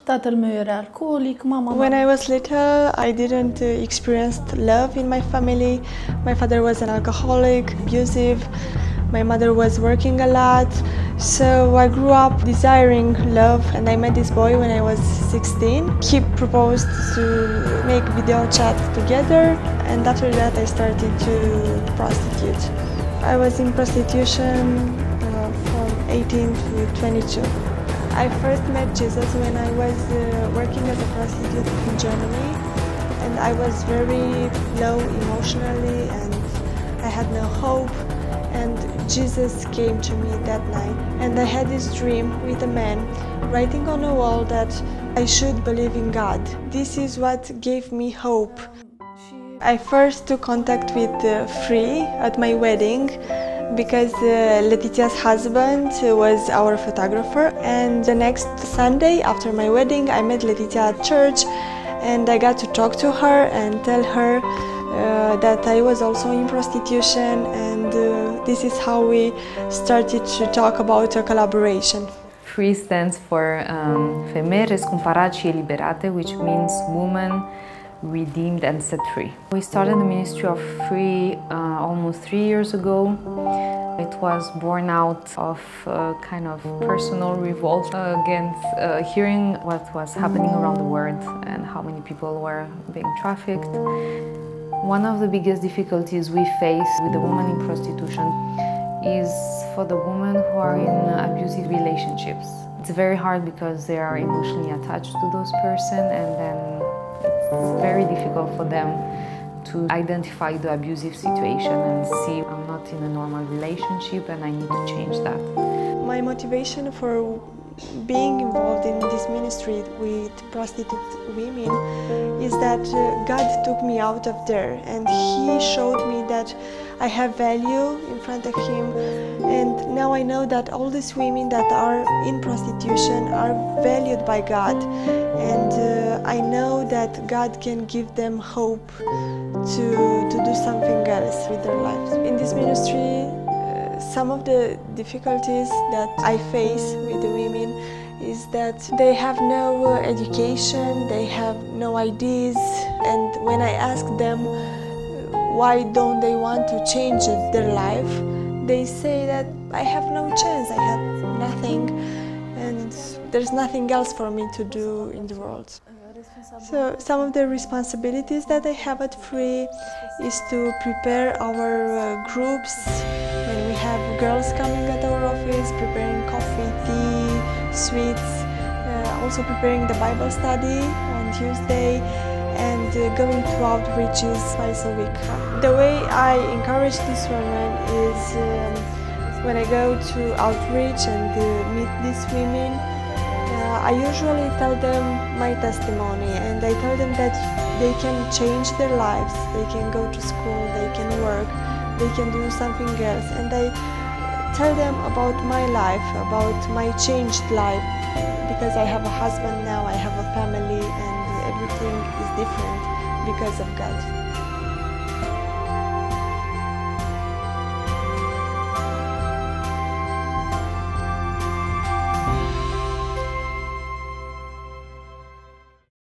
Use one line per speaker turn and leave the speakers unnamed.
Tatăl meu era alcoolic, mama...
When I was little, I didn't experience love in my family. My father was an alcoholic, abusive. My mother was working a lot. So I grew up desiring love, and I met this boy when I was 16. He proposed to make video chat together, and after that I started to prostitute. I was in prostitution from 18 to 22. I first met Jesus when I was working as a prostitute in Germany, and I was very low emotionally and I had no hope, and Jesus came to me that night, and I had this dream with a man writing on a wall that I should believe in God. This is what gave me hope. I first took contact with Free at my wedding, because Letitia's husband was our photographer, and the next Sunday after my wedding I met Letitia at church, and I got to talk to her and tell her that I was also in prostitution, and this is how we started to talk about a collaboration.
FREE stands for Femei Răscumpărat și Eliberate, which means woman redeemed and set free. We started the ministry of FREE almost 3 years ago. It was born out of a kind of personal revolt against hearing what was happening around the world and how many people were being trafficked. One of the biggest difficulties we face with the women in prostitution is for the women who are in abusive relationships. It's very hard because they are emotionally attached to those person, and then it's very difficult for them to identify the abusive situation and see I'm not in a normal relationship and I need to change that.
My motivation for being involved in this ministry with prostitute women is that God took me out of there, and He showed me that I have value in front of Him, and now I know that all these women that are in prostitution are valued by God, and I know that God can give them hope to do something else with their lives. In this ministry, some of the difficulties that I face with the women is that they have no education, they have no ideas, and when I ask them why don't they want to change their life, they say that I have no chance, I have nothing, and there's nothing else for me to do in the world. So some of the responsibilities that I have at FREE is to prepare our groups. When we have girls coming at our office, preparing coffee, tea, sweets, also preparing the Bible study on Tuesday, and going to outreaches twice a week. The way I encourage these women is when I go to outreach and meet these women, I usually tell them my testimony, and I tell them that they can change their lives, they can go to school, they can work, they can do something else, and I tell them about my life, about my changed life, because I have a husband now, I have a family, and everything is different because of God.